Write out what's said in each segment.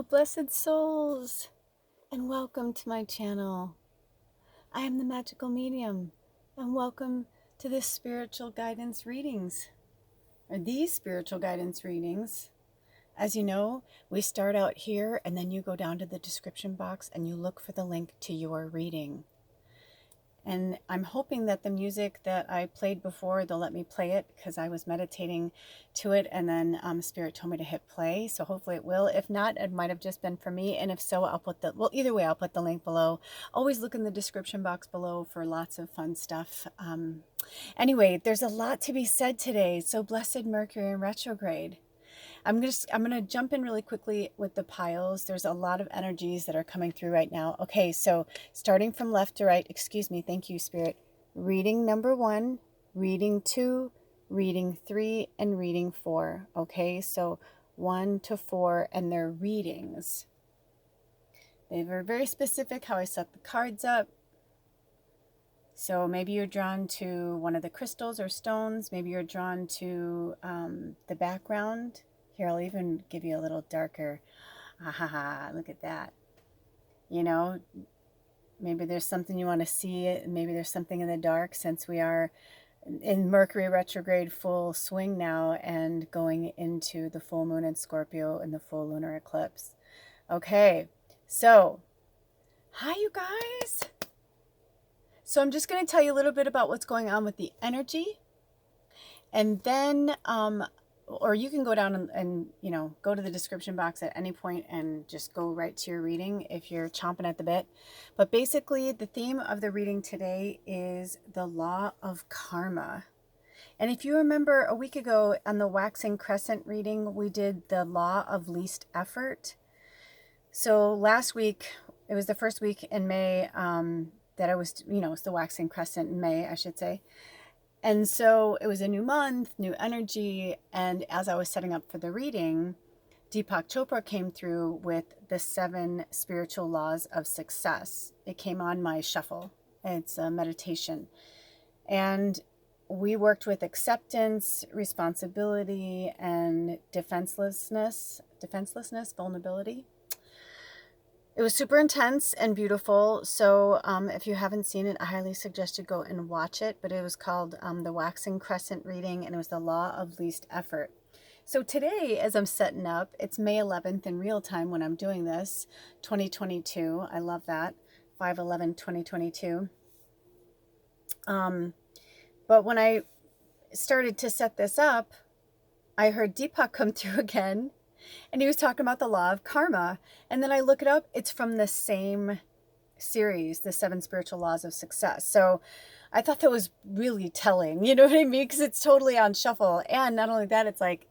Hello, blessed souls, and welcome to my channel. I am the Magical Medium, and welcome to this spiritual guidance readings, or these spiritual guidance readings. As you know, we start out here, and then you go down to the description box, and you look for the link to your reading. And I'm hoping that the music that I played before, they'll let me play it because I was meditating to it and then Spirit told me to hit play. So hopefully it will. If not, it might have just been for me. And if so, I'll put either way, I'll put the link below. Always look in the description box below for lots of fun stuff. Anyway, there's a lot to be said today. So blessed Mercury in retrograde. I'm gonna jump in really quickly with the piles. There's a lot of energies that are coming through right now. Okay, so starting from left to right, excuse me, thank you, Spirit. Reading number 1, reading 2, reading 3, and reading 4. Okay, so 1 to 4, and they're readings. They were very specific how I set the cards up. So maybe you're drawn to one of the crystals or stones. Maybe you're drawn to the background. Here, I'll even give you a little darker. Look at that. You know, maybe there's something you want to see. Maybe there's something in the dark, since we are in Mercury retrograde full swing now and going into the full moon in Scorpio and the full lunar eclipse. Okay, so hi, you guys. So I'm just going to tell you a little bit about what's going on with the energy. And then or you can go down and you know, go to the description box at any point and just go right to your reading if you're chomping at the bit. But basically, the theme of the reading today is the law of karma. And if you remember a week ago on the waxing crescent reading, we did the law of least effort. So last week, it was the first week in May that I was, you know, it's the waxing crescent in May, I should say. And so it was a new month, new energy, and as I was setting up for the reading, DEEPAK CHOPRA came through with the 7 spiritual laws of success. It came on my shuffle. It's a meditation. And we worked with acceptance, responsibility, and defenselessness, vulnerability. It was super intense and beautiful. So if you haven't seen it, I highly suggest you go and watch it. But it was called the Waxing Crescent reading, and it was the law of least effort. So today, as I'm setting up, it's May 11th in real time when I'm doing this, 2022. I love that, 5/11/2022. But when I started to set this up, I heard DEEPAK come through again. And he was talking about the law of karma. And then I look it up. It's from the same series, the 7 spiritual laws of success. So I thought that was really telling. You know what I mean? Because it's totally on shuffle. And not only that, it's like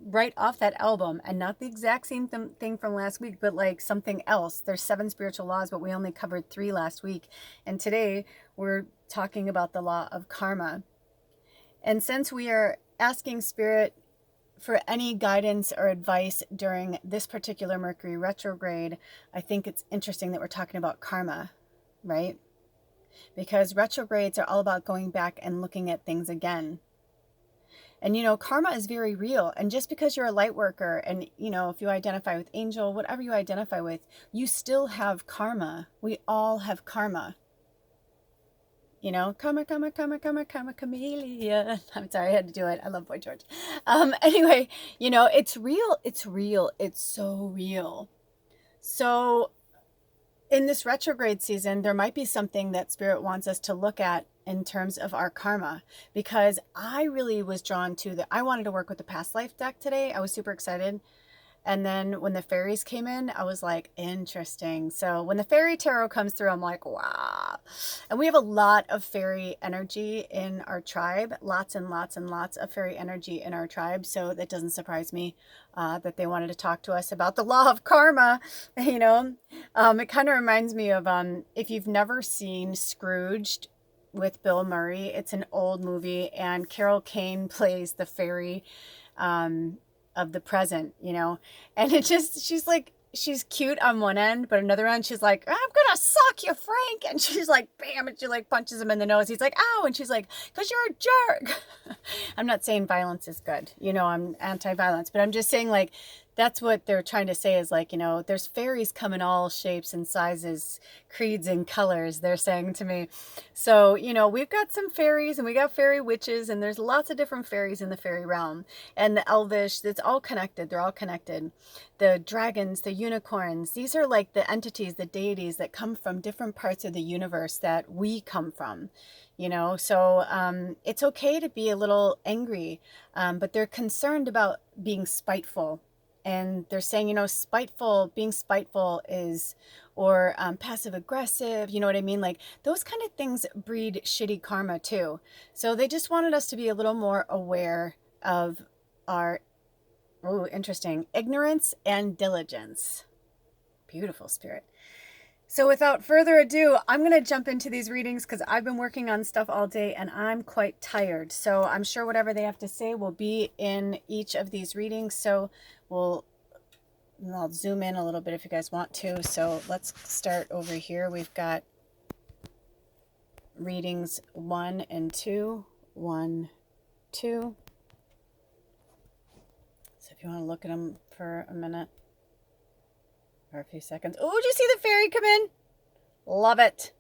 right off that album, and not the exact same thing from last week, but like something else. There's 7 spiritual laws, but we only covered 3 last week. And today we're talking about the law of karma. And since we are asking Spirit for any guidance or advice during this particular Mercury retrograde, I think it's interesting that we're talking about karma, right? Because retrogrades are all about going back and looking at things again. And, you know, karma is very real. And just because you're a light worker and, you know, if you identify with angel, whatever you identify with, you still have karma. We all have karma. You know, karma, chameleon. I'm sorry, I had to do it. I love Boy George. Anyway, you know, it's real. It's real. It's so real. So in this retrograde season, there might be something that Spirit wants us to look at in terms of our karma, because I really was drawn to I wanted to work with the past life deck today. I was super excited. And then when the fairies came in, I was like, interesting. So when the fairy tarot comes through, I'm like, wow. And we have a lot of fairy energy in our tribe, lots and lots and lots of fairy energy in our tribe. So that doesn't surprise me that they wanted to talk to us about the law of karma. You know, it kind of reminds me of if you've never seen Scrooged with Bill Murray, it's an old movie, and Carol Kane plays the fairy of the present, you know, and it just, she's cute on one end, but another end, she's like, I'm gonna sock you, Frank. And she's like, bam, and she like punches him in the nose. He's like, ow. And she's like, because you're a jerk. I'm not saying violence is good. You know, I'm anti-violence, but I'm just saying, like, that's what they're trying to say is like, you know, there's fairies come in all shapes and sizes, creeds and colors, they're saying to me. So, you know, we've got some fairies and we got fairy witches, and there's lots of different fairies in the fairy realm. And the elvish, it's all connected. They're all connected. The dragons, the unicorns, these are like the entities, the deities that come from different parts of the universe that we come from. You know, so it's okay to be a little angry, but they're concerned about being spiteful. And they're saying, you know, being spiteful is, or passive aggressive, you know what I mean? Like those kind of things breed shitty karma too. So they just wanted us to be a little more aware of our, oh, interesting, ignorance and diligence. Beautiful, Spirit. So without further ado, I'm going to jump into these readings because I've been working on stuff all day and I'm quite tired. So I'm sure whatever they have to say will be in each of these readings. So I'll zoom in a little bit if you guys want to. So let's start over here. We've got readings 1 and 2. 1, 2. So if you want to look at them for a minute. Or a few seconds. Oh, did you see the fairy come in? Love it.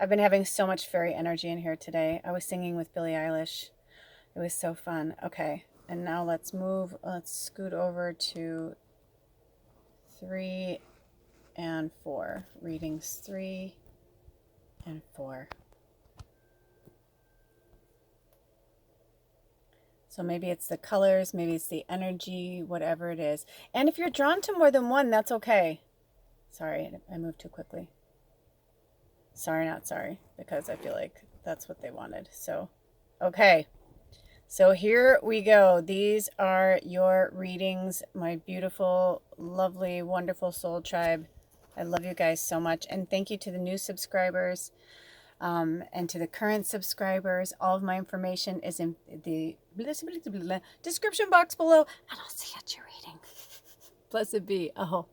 I've been having so much fairy energy in here today. I was singing with Billie Eilish. It was so fun. Okay, and now let's scoot over to 3 and 4. Readings 3 and 4. So maybe it's the colors, maybe it's the energy, whatever it is. And if you're drawn to more than one, that's okay. Sorry, I moved too quickly. Sorry, not sorry, because I feel like that's what they wanted. So, okay. So here we go. These are your readings, my beautiful, lovely, wonderful soul tribe. I love you guys so much. And thank you to the new subscribers. And to the current subscribers, all of my information is in the description box below, and I'll see you at your reading. Blessed be. Oh.